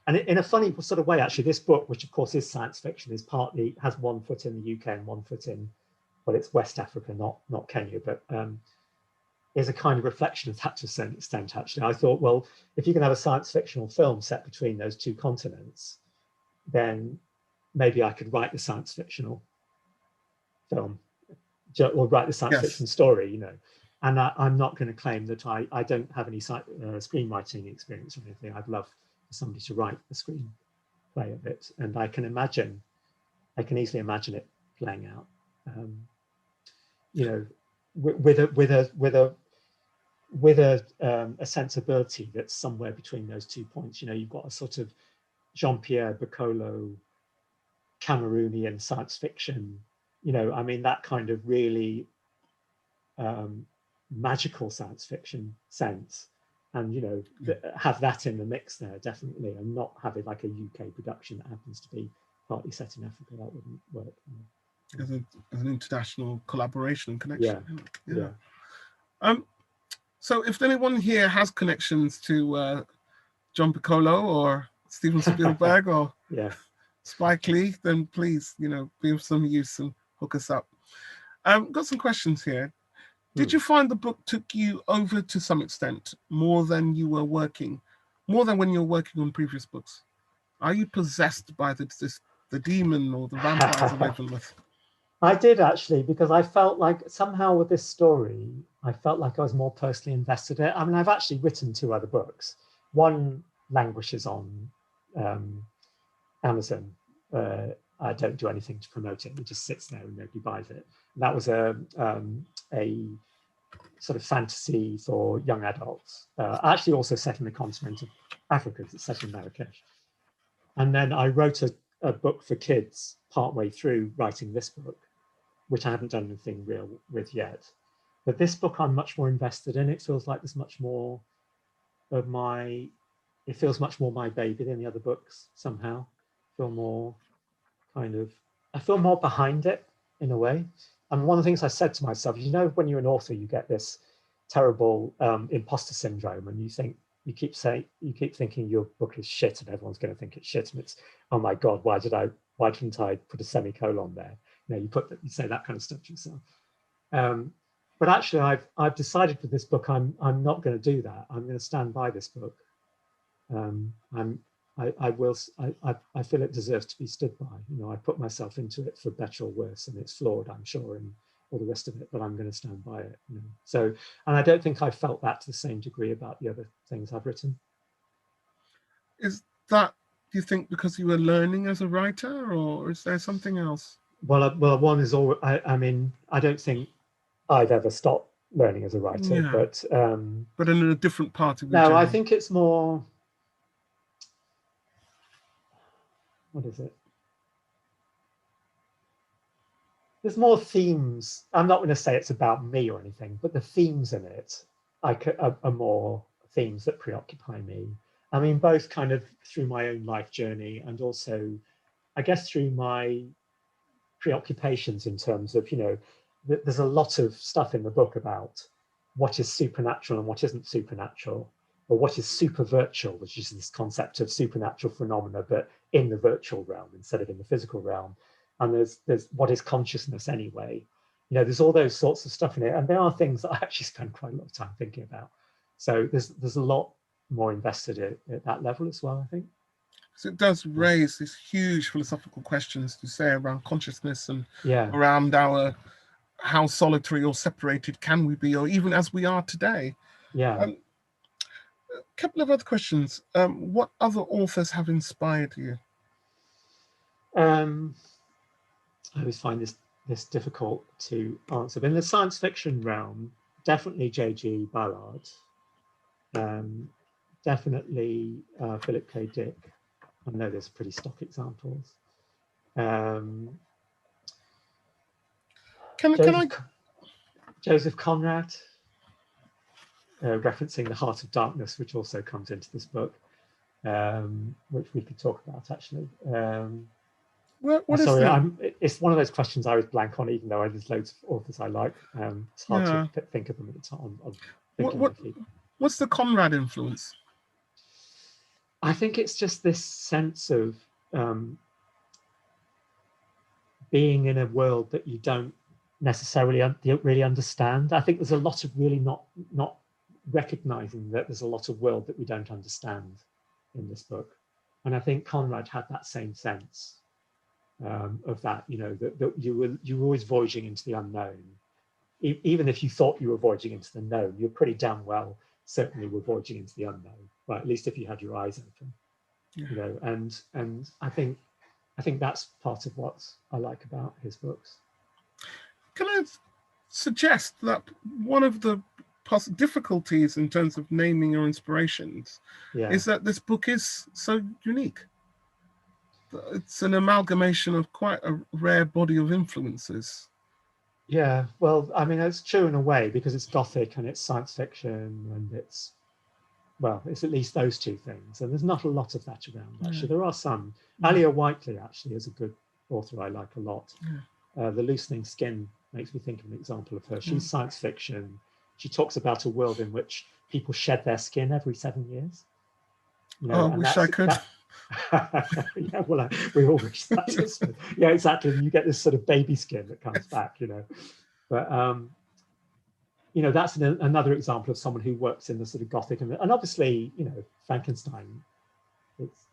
in a funny sort of way, actually, this book, which of course is science fiction, has one foot in the UK and one foot in, well, it's West Africa, not Kenya, but is a kind of reflection of that to a certain extent, actually. I thought, well, if you can have a science fictional film set between those two continents, then maybe I could write the science fictional film, or write the science fiction story, And I'm not going to claim that I don't have any screenwriting experience or anything. I'd love for somebody to write the screenplay of it, and I can easily imagine it playing out, with a sensibility that's somewhere between those 2 points. You've got a sort of Jean-Pierre Bacolo Cameroonian science fiction, I mean, that kind of really magical science fiction sense, and have that in the mix there, definitely, and not have it like a UK production that happens to be partly set in Africa. That wouldn't work. As an international collaboration and connection. Yeah. So if anyone here has connections to John Piccolo or Steven Spielberg or Spike Lee, then please, be of some use and hook us up. Got some questions here. Did you find the book took you over to some extent more than when you were working on previous books? Are you possessed by the demon or the vampires of Avonmouth? I did, actually, because I felt like somehow with this story, I felt like I was more personally invested in it. I mean, I've actually written 2 other books. One languishes on Amazon I don't do anything to promote it. It just sits there and nobody buys it. And that was a sort of fantasy for young adults, actually also set in the continent of Africa, because it's set in Marrakesh. And then I wrote a book for kids partway through writing this book, which I haven't done anything real with yet. But this book I'm much more invested in. It feels like there's much more of my, it feels much more my baby than the other books somehow. I feel more I feel more behind it in a way. And one of the things I said to myself, you know, when you're an author, you get this terrible imposter syndrome, and you keep thinking your book is shit and everyone's going to think it's shit, and it's, oh my God, why didn't I put a semicolon there? You know, you say that kind of stuff to yourself. But actually, I've decided with this book, I'm not going to do that. I'm going to stand by this book. I feel it deserves to be stood by. You know, I put myself into it for better or worse, and it's flawed, I'm sure, and all the rest of it, but I'm going to stand by it. You know? So, and I don't think I felt that to the same degree about the other things I've written. Is that, do you think, because you were learning as a writer, or is there something else? Well, one is all. I mean, I don't think I've ever stopped learning as a writer, Yeah. But in a different part of your journey. I think it's more. What is it? There's more themes. I'm not going to say it's about me or anything, but the themes in it are more themes that preoccupy me. I mean, both kind of through my own life journey and also, I guess, through my preoccupations in terms of, you know, there's a lot of stuff in the book about what is supernatural and what isn't supernatural, or what is super virtual, which is this concept of supernatural phenomena, but in the virtual realm instead of in the physical realm. And there's what is consciousness anyway? You know, there's all those sorts of stuff in it. And there are things that I actually spend quite a lot of time thinking about. So there's a lot more invested at that level as well, I think. So it does raise these huge philosophical questions, to say, around consciousness and around how solitary or separated can we be, or even as we are today. Yeah. A couple of other questions. What other authors have inspired you? I always find this difficult to answer. But in the science fiction realm, definitely J.G. Ballard, definitely Philip K. Dick. I know there's pretty stock examples. Joseph Conrad, referencing The Heart of Darkness, which also comes into this book, which we could talk about actually. It's one of those questions I always blank on, even though there's loads of authors I like. It's hard to think of them at the time. What's the Conrad influence? I think it's just this sense of being in a world that you don't necessarily really understand. I think there's a lot of really not recognizing that there's a lot of world that we don't understand in this book. And I think Conrad had that same sense of that, you know, that you were always voyaging into the unknown. Even if you thought you were voyaging into the known, you're pretty damn well certainly were voyaging into the unknown. Well, at least if you had your eyes open, you know. And I think that's part of what I like about his books. Can I suggest that one of the difficulties in terms of naming your inspirations is that this book is so unique? It's an amalgamation of quite a rare body of influences. Yeah, well, I mean, it's true in a way, because it's Gothic and it's science fiction, and it's at least those two things. And there's not a lot of that around, actually. There are some. Alia Whiteley, actually, is a good author I like a lot. The Loosening Skin makes me think of an example of her. She's science fiction. She talks about a world in which people shed their skin every 7 years. You know, I wish I could. Yeah, well, we all wish that. Yeah, exactly. And you get this sort of baby skin that comes back, you know. But you know, that's another example of someone who works in the sort of Gothic and obviously, you know, Frankenstein.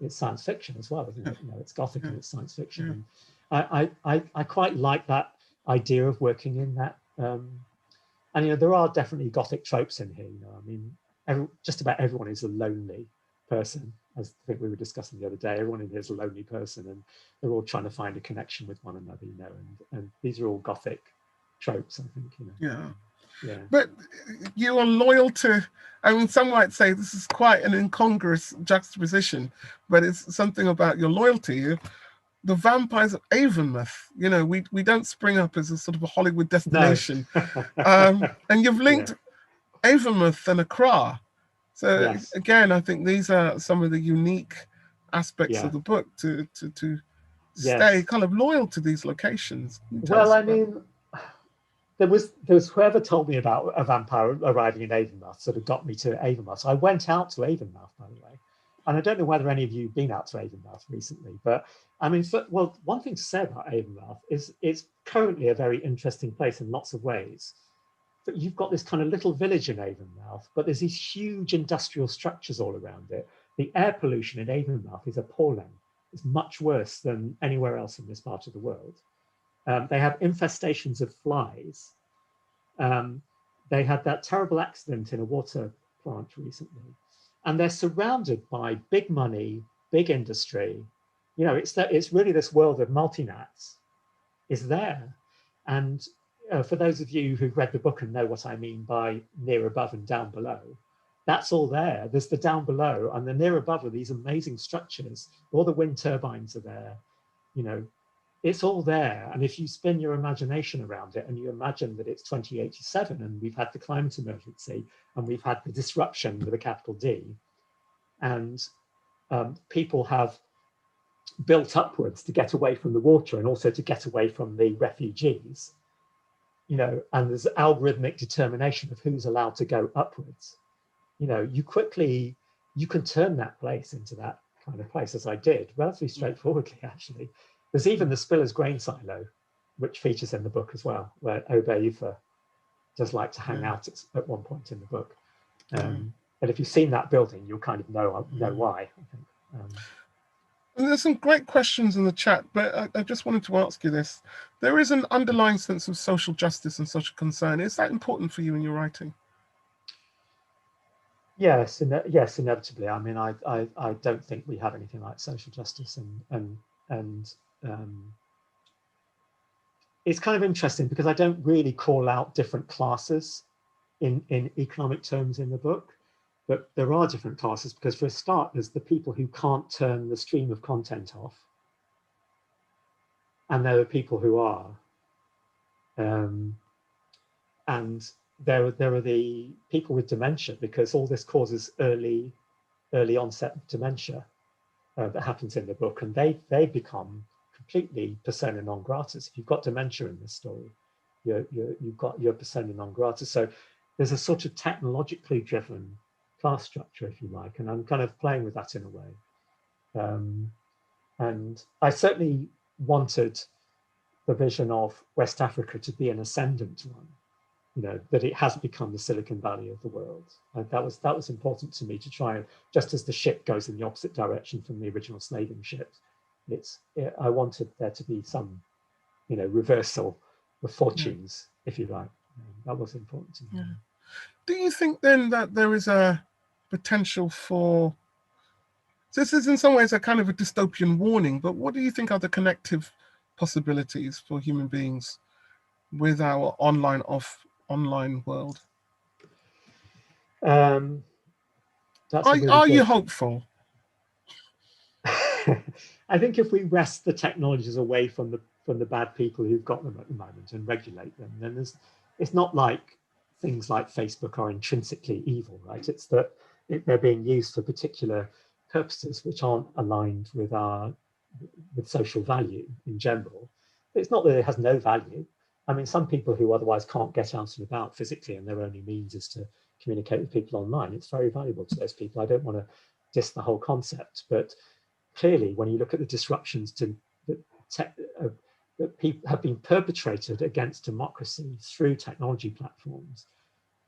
It's science fiction as well, isn't it? You know, it's Gothic and it's science fiction. And I quite like that idea of working in that. And you know, there are definitely Gothic tropes in here. You know, I mean, just about everyone is a lonely person as I think we were discussing the other day, everyone in here is a lonely person, and they're all trying to find a connection with one another, you know, and these are all Gothic tropes, I think, you know. Yeah. Yeah. But you are loyal to, I mean, some might say this is quite an incongruous juxtaposition, but it's something about your loyalty. The Vampires of Avonmouth, you know, we don't spring up as a sort of a Hollywood destination. No. And you've linked Avonmouth and Accra. So yes. again, I think these are some of the unique aspects of the book to stay kind of loyal to these locations. Well, I mean, there was whoever told me about a vampire arriving in Avonmouth sort of got me to Avonmouth. So I went out to Avonmouth, by the way. And I don't know whether any of you have been out to Avonmouth recently, but I mean, well, one thing to say about Avonmouth is it's currently a very interesting place in lots of ways. But you've got this kind of little village in Avonmouth, but there's these huge industrial structures all around it. The air pollution in Avonmouth is appalling. It's much worse than anywhere else in this part of the world. They have infestations of flies. They had that terrible accident in a water plant recently. And they're surrounded by big money, big industry. You know, it's really this world of multinats is there. And for those of you who've read the book and know what I mean by near above and down below, that's all there. There's the down below, and the near above are these amazing structures. All the wind turbines are there. You know, it's all there. And if you spin your imagination around it and you imagine that it's 2087 and we've had the climate emergency and we've had the disruption with a capital D, and people have built upwards to get away from the water and also to get away from the refugees, you know, and there's algorithmic determination of who's allowed to go upwards. You know, you can turn that place into that kind of place, as I did, relatively straightforwardly, actually. There's even the Spiller's grain silo, which features in the book as well, where Obe does like to hang out at one point in the book. And if you've seen that building, you'll kind of know why, I think. And there's some great questions in the chat, but I just wanted to ask you this. There is an underlying sense of social justice and social concern. Is that important for you in your writing? Yes, inevitably. I mean, I don't think we have anything like social justice, and it's kind of interesting because I don't really call out different classes in economic terms in the book, but there are different classes because for a start, there's the people who can't turn the stream of content off, and there are people who are, and there are the people with dementia, because all this causes early onset dementia that happens in the book, and they become completely persona non gratas. If you've got dementia in this story, you've got your persona non grata. So there's a sort of technologically driven class structure, if you like, and I'm kind of playing with that in a way. And I certainly wanted the vision of West Africa to be an ascendant one. You know, that it has become the Silicon Valley of the world. And that was important to me to try and, just as the ship goes in the opposite direction from the original slaving ships, I wanted there to be some, you know, reversal of fortunes, if you like. That was important to me. Yeah. Do you think then that there is a potential for, so this is in some ways a kind of a dystopian warning, but what do you think are the connective possibilities for human beings with our online world? Are you hopeful? I think if we wrest the technologies away from the bad people who've got them at the moment and regulate them, then it's not like things like Facebook are intrinsically evil, right? It's that they're being used for particular purposes which aren't aligned with social value in general. It's not that it has no value. I mean, some people who otherwise can't get out and about physically and their only means is to communicate with people online, it's very valuable to those people. I don't want to diss the whole concept, but clearly when you look at the disruptions that people have been perpetrated against democracy through technology platforms,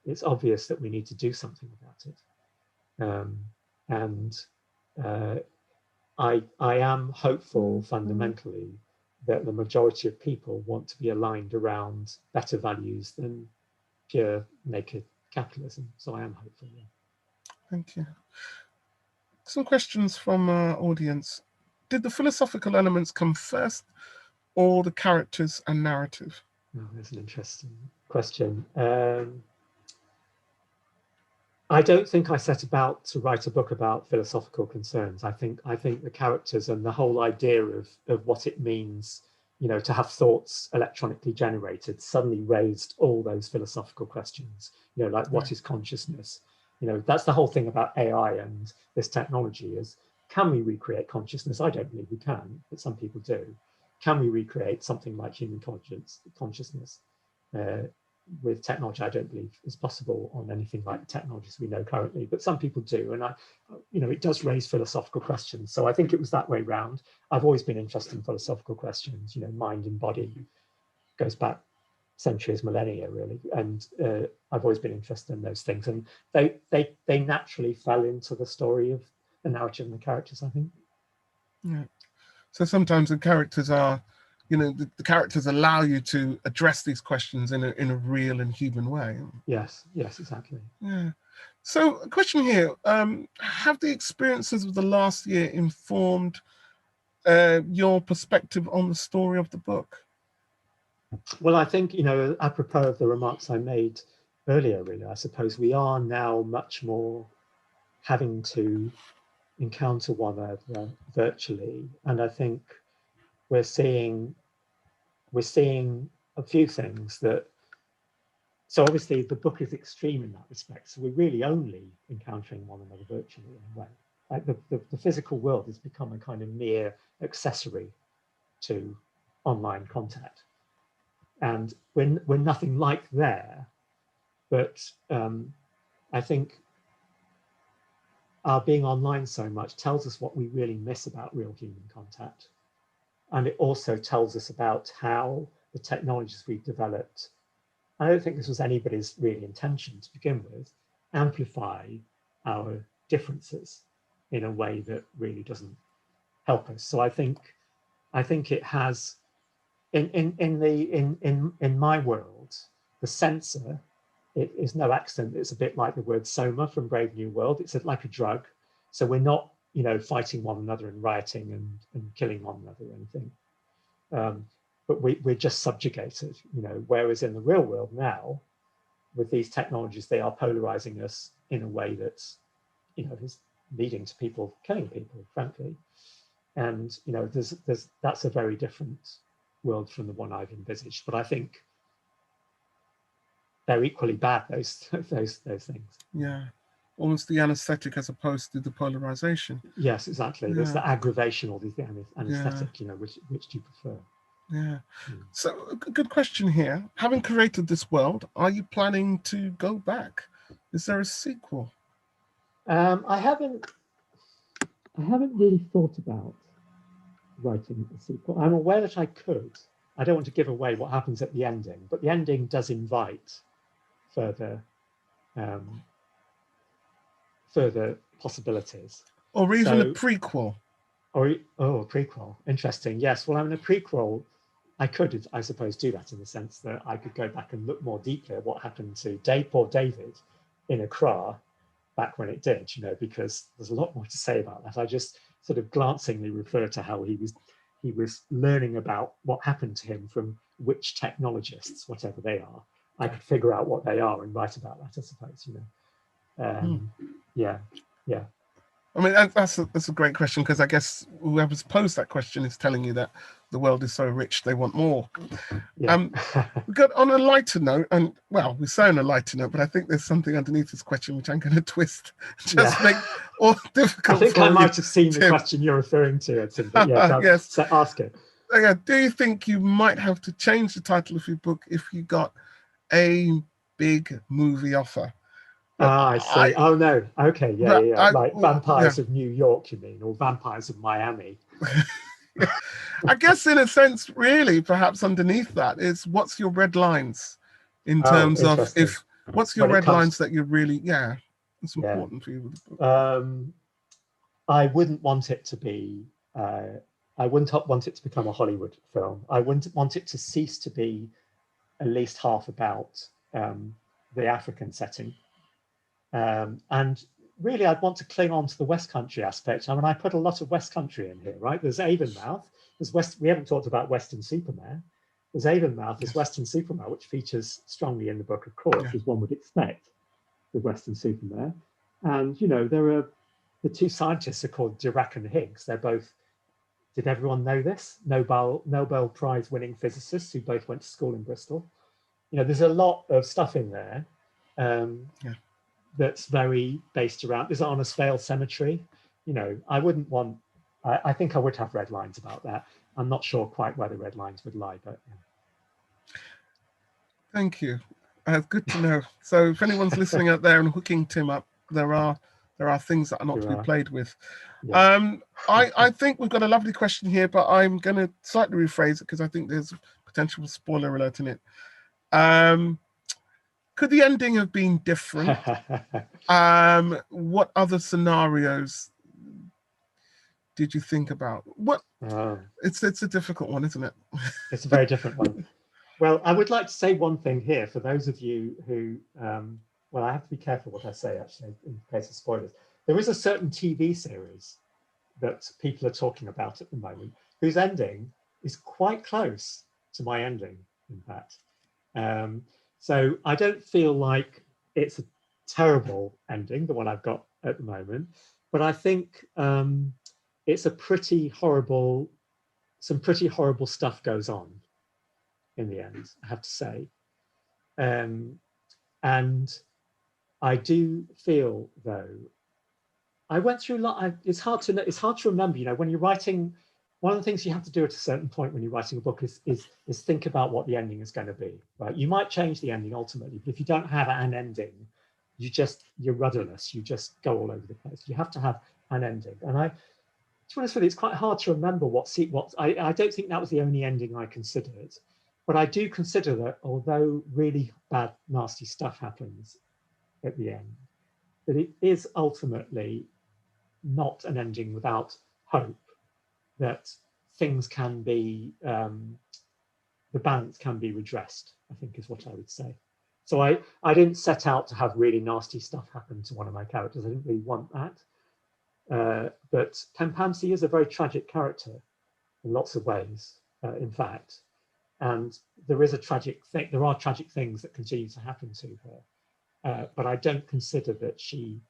it's obvious that we need to do something about it. I am hopeful fundamentally that the majority of people want to be aligned around better values than pure naked capitalism. So I am hopeful. Yeah. Thank you. Some questions from our audience. Did the philosophical elements come first, or the characters and narrative? Oh, that's an interesting question. I don't think I set about to write a book about philosophical concerns. I think the characters and the whole idea of what it means, you know, to have thoughts electronically generated suddenly raised all those philosophical questions. You know, like what is consciousness? You know, that's the whole thing about AI and this technology is, can we recreate consciousness? I don't believe we can, but some people do. Can we recreate something like human consciousness? With technology, I don't believe is possible on anything like the technologies we know currently, but some people do. And you know, it does raise philosophical questions. So I think it was that way round. I've always been interested in philosophical questions, you know, mind and body goes back centuries, millennia, really. And I've always been interested in those things. And they naturally fell into the story of the narrative and the characters, I think. Yeah. So sometimes the characters are, you know, the characters allow you to address these questions in a real and human way. Yes, exactly. Yeah. So a question here, have the experiences of the last year informed your perspective on the story of the book? Well, I think, you know, apropos of the remarks I made earlier, really, I suppose we are now much more having to encounter one another virtually. And I think we're seeing a few things that, so obviously the book is extreme in that respect. So we're really only encountering one another virtually in a way. Like the physical world has become a kind of mere accessory to online contact. And we're nothing like there, but I think our being online so much tells us what we really miss about real human contact. And it also tells us about how the technologies we've developed, I don't think this was anybody's really intention to begin with, amplify our differences in a way that really doesn't help us. So I think it has, in my world, the censor, it is no accident. It's a bit like the word soma from Brave New World. It's like a drug. So we're not, you know, fighting one another and rioting and killing one another or anything. But we're just subjugated, you know, whereas in the real world now, with these technologies, they are polarizing us in a way that's, you know, is leading to people killing people, frankly. And, you know, that's a very different world from the one I've envisaged. But I think they're equally bad, those things. Yeah. Almost the anesthetic as opposed to the polarization. Yes, exactly. Yeah. There's the aggravation or the anesthetic, you know, which do you prefer? Yeah. So a good question here. Having created this world, are you planning to go back? Is there a sequel? I haven't really thought about writing a sequel. I'm aware that I could. I don't want to give away what happens at the ending, but the ending does invite further possibilities. Or even a prequel. A prequel. Interesting. Yes. Well, I mean, a prequel, I could, I suppose, do that in the sense that I could go back and look more deeply at what happened to poor David in Accra back when it did, you know, because there's a lot more to say about that. I just sort of glancingly refer to how he was learning about what happened to him from which technologists, whatever they are. I could figure out what they are and write about that, I suppose, you know. Yeah. I mean, that's a great question, because I guess whoever's posed that question is telling you that the world is so rich they want more. Yeah. We got on a lighter note, and well, we say on a lighter note, but I think there's something underneath this question which I'm going to twist, just make all difficult. I think I might have seen the question you're referring to, Edson, but yeah, yes. So ask it. Do you think you might have to change the title of your book if you got a big movie offer? I see. Oh no. Okay. Yeah. Like Vampires of New York, you mean, or Vampires of Miami? I guess in a sense, really, perhaps underneath that is what's your red lines in terms of what's your red lines that you're really, it's important for you. I wouldn't want it to be, I wouldn't want it to become a Hollywood film. I wouldn't want it to cease to be at least half about the African setting. And really I'd want to cling on to the West Country aspect. I mean, I put a lot of West Country in here, right? There's Avonmouth, we haven't talked about Weston-super-Mare. There's Avonmouth, there's Weston-super-Mare, which features strongly in the book, of course, as one would expect with Weston-super-Mare. And, you know, the two scientists are called Dirac and Higgs. They're both, did everyone know this? Nobel Prize winning physicists who both went to school in Bristol. You know, there's a lot of stuff in there that's very based around, there's Arnos Vale Cemetery. You know, I wouldn't want, I think I would have red lines about that. I'm not sure quite where the red lines would lie, but yeah. Thank you. Good to know. So if anyone's listening out there and hooking Tim up, there are things that are not to be played with. Yeah. I think we've got a lovely question here, but I'm going to slightly rephrase it because I think there's a potential spoiler alert in it. Could the ending have been different? What other scenarios did you think about? It's a difficult one, isn't it? It's a very different one. Well, I would like to say one thing here for those of you who, well, I have to be careful what I say, actually, in case of spoilers. There is a certain TV series that people are talking about at the moment, whose ending is quite close to my ending, in fact. So I don't feel like it's a terrible ending, the one I've got at the moment, but I think it's a pretty horrible, some pretty horrible stuff goes on in the end, I have to say. And I do feel, though, I went through a lot. It's hard to remember, you know, when you're writing, one of the things you have to do at a certain point when you're writing a book is think about what the ending is going to be, right? You might change the ending ultimately, but if you don't have an ending, you're rudderless. You just go all over the place. You have to have an ending. And to be honest with you, it's quite hard to remember I don't think that was the only ending I considered. But I do consider that although really bad, nasty stuff happens at the end, that it is ultimately not an ending without hope, that things can be, the balance can be redressed, I think is what I would say. So I didn't set out to have really nasty stuff happen to one of my characters. I didn't really want that. But Pam Pansy is a very tragic character in lots of ways, in fact. And there is a tragic thing, there are tragic things that continue to happen to her. But I don't consider that she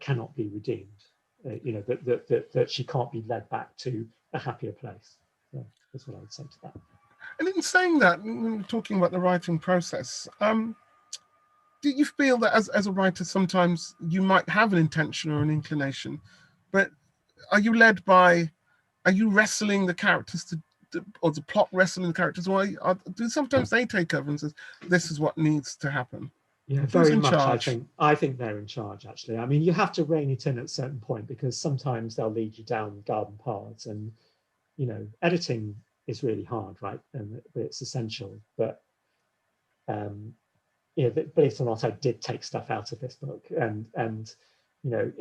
cannot be redeemed, you know, that she can't be led back to a happier place. So that's what I would say to that. And in saying that, talking about the writing process, do you feel that as a writer, sometimes you might have an intention or an inclination, but are you wrestling the characters or the plot wrestling the characters, or do sometimes they take over and says, this is what needs to happen? Yeah, very much. I think they're in charge, actually. I mean, you have to rein it in at a certain point because sometimes they'll lead you down garden paths, and you know, editing is really hard, right? And it's essential. But you know, believe it or not, I did take stuff out of this book, and you know,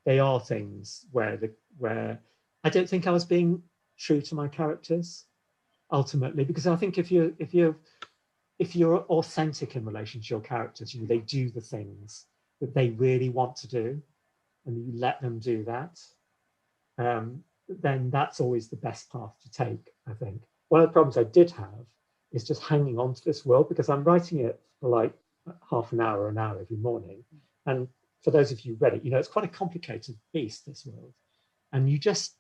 they are things where I don't think I was being true to my characters ultimately, because I think if you're authentic in relation to your characters, you know, they do the things that they really want to do, and you let them do that, then that's always the best path to take, I think. One of the problems I did have is just hanging on to this world, because I'm writing it for like half an hour every morning. And for those of you who read it, you know, it's quite a complicated beast, this world. And you just,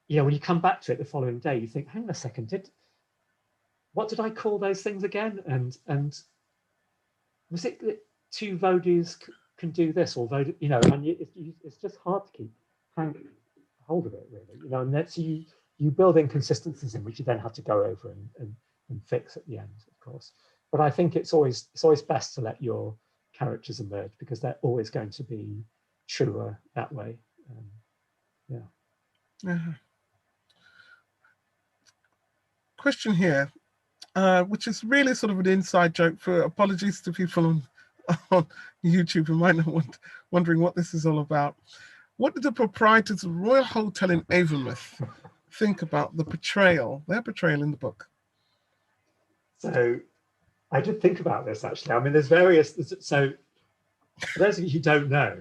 you know, when you come back to it the following day, you think, hang on a second, what did I call those things again? And was it that two Vodus can do this, or Vodu, you know, and it's just hard to keep hold of it, really, you know, and that's you build inconsistencies in which you then have to go over and fix at the end, of course. But I think it's always best to let your characters emerge, because they're always going to be truer that way. Yeah. Question here, which is really sort of an inside joke. For apologies to people on YouTube who might not wondering what this is all about. What did the proprietors of Royal Hotel in Avonmouth think about their portrayal in the book? So I did think about this, actually. I mean, there's various, so For those of you who don't know,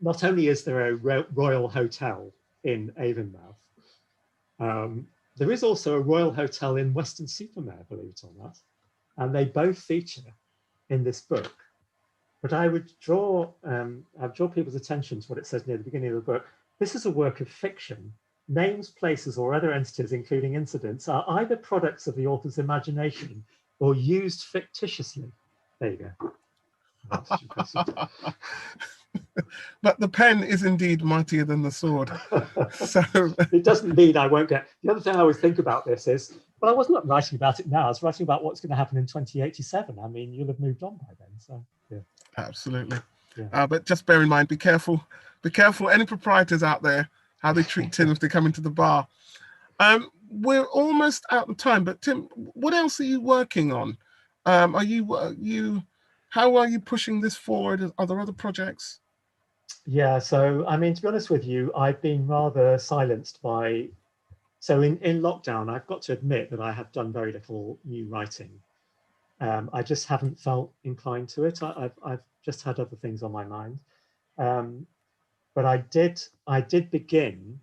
not only is there a royal hotel in Avonmouth, there is also a royal hotel in Weston-super-Mare, believe it or not, and they both feature in this book. But I would draw people's attention to what it says near the beginning of the book. This is a work of fiction. Names, places, or other entities, including incidents, are either products of the author's imagination or used fictitiously. There you go. But the pen is indeed mightier than the sword. So it doesn't mean I won't get. The other thing I always think about this is, well, I wasn't writing about it now. I was writing about what's going to happen in 2087. I mean, you'll have moved on by then. So yeah. Absolutely. Yeah. But just bear in mind, be careful. Be careful, any proprietors out there, how they treat Tim if they come into the bar. We're almost out of time, but Tim, what else are you working on? How are you pushing this forward? Are there other projects? Yeah, so I mean, to be honest with you, I've been rather silenced by. So in lockdown, I've got to admit that I have done very little new writing. I just haven't felt inclined to it. I've just had other things on my mind. But I did begin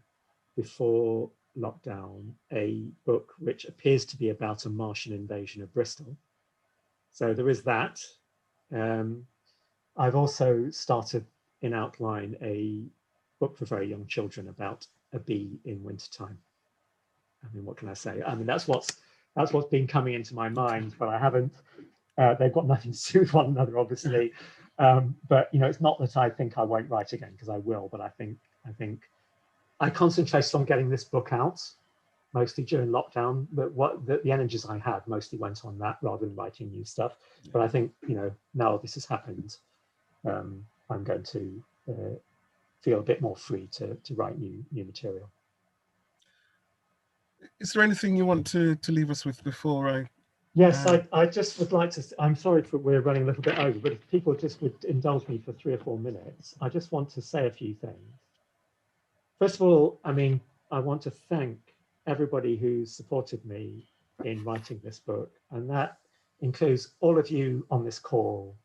before lockdown a book which appears to be about a Martian invasion of Bristol. So there is that. I've also started in outline a book for very young children about a bee in wintertime. I mean, what can I say? I mean, that's what's been coming into my mind, but I haven't. They've got nothing to do with one another, obviously. But you know, it's not that I think I won't write again, because I will. But I think I concentrated on getting this book out mostly during lockdown. But the energies I had mostly went on that rather than writing new stuff. But I think, you know, now this has happened, I'm going to feel a bit more free to write new material. Is there anything you want to leave us with before I? Yes, I just would like to. I'm sorry we're running a little bit over, but if people just would indulge me for 3 or 4 minutes, I just want to say a few things. First of all, I mean, I want to thank everybody who's supported me in writing this book, and that includes all of you on this call.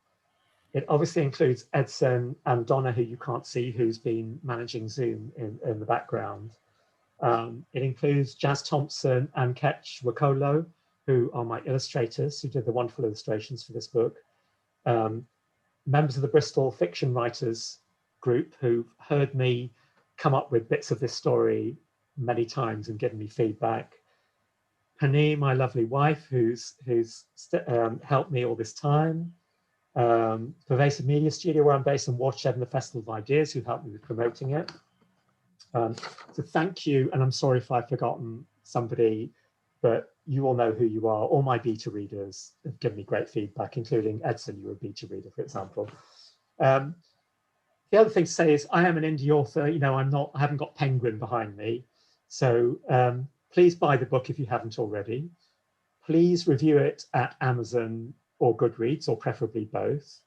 It obviously includes Edson and Donna, who you can't see, who's been managing Zoom in the background. It includes Jazz Thompson and Ketch Wakolo, who are my illustrators, who did the wonderful illustrations for this book. Members of the Bristol Fiction Writers group, who've heard me come up with bits of this story many times and given me feedback. Penny, my lovely wife, who's helped me all this time. Pervasive Media Studio, where I'm based, and Watershed and the Festival of Ideas, who helped me with promoting it. So thank you, and I'm sorry if I've forgotten somebody, but you all know who you are. All my beta readers have given me great feedback, including Edson, you were a beta reader, for example. The other thing to say is I am an indie author. You know, I haven't got Penguin behind me. So please buy the book if you haven't already. Please review it at Amazon or Goodreads, or preferably both.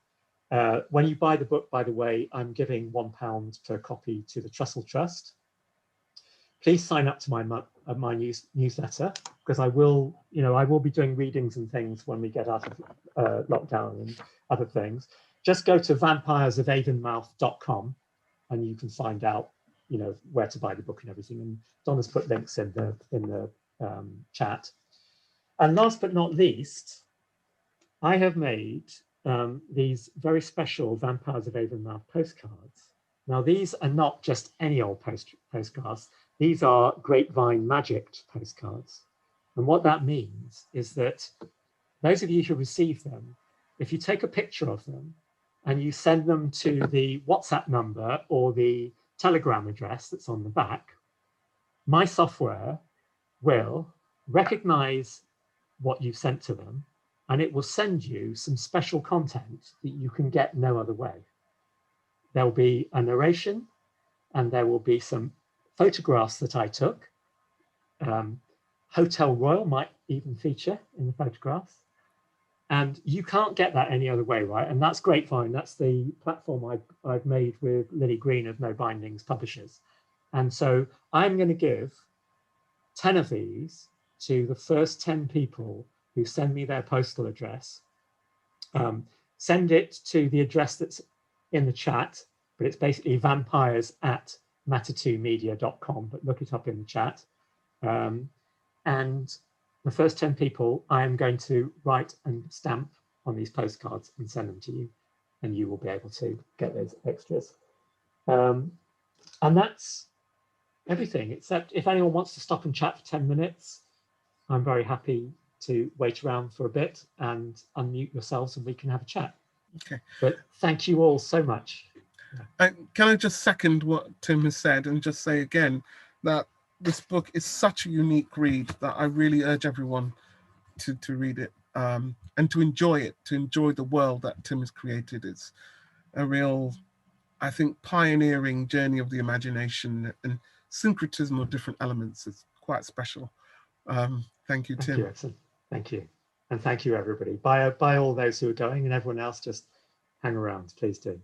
When you buy the book, by the way, I'm giving £1 per copy to the Trussell Trust. Please sign up to my newsletter, because I will be doing readings and things when we get out of lockdown and other things. Just go to vampiresofavonmouth.com and you can find out, you know, where to buy the book and everything. And Donna's put links in the chat. And last but not least, I have made these very special Vampires of Avonmouth postcards. Now, these are not just any old postcards. These are grapevine magicked postcards. And what that means is that those of you who receive them, if you take a picture of them and you send them to the WhatsApp number or the Telegram address that's on the back, my software will recognize what you've sent to them, and it will send you some special content that you can get no other way. There'll be a narration, and there will be some photographs that I took. Hotel Royal might even feature in the photographs. And you can't get that any other way, right? And that's Grapevine. That's the platform I've made with Lily Green of No Bindings Publishers. And so I'm going to give 10 of these to the first 10 people who send me their postal address. Send it to the address that's in the chat, but it's basically vampires@matatumedia.com, but look it up in the chat. And the first 10 people, I am going to write and stamp on these postcards and send them to you, and you will be able to get those extras. And that's everything, except if anyone wants to stop and chat for 10 minutes, I'm very happy to wait around for a bit and unmute yourselves and we can have a chat. Okay. But thank you all so much. Can I just second what Tim has said and just say again that this book is such a unique read that I really urge everyone to read it and to enjoy the world that Tim has created. It's a real, I think, pioneering journey of the imagination and syncretism of different elements. It's quite special. Thank you, Tim. Thank you, Edson. Thank you. And thank you, everybody. By all those who are going, and everyone else, just hang around, please do.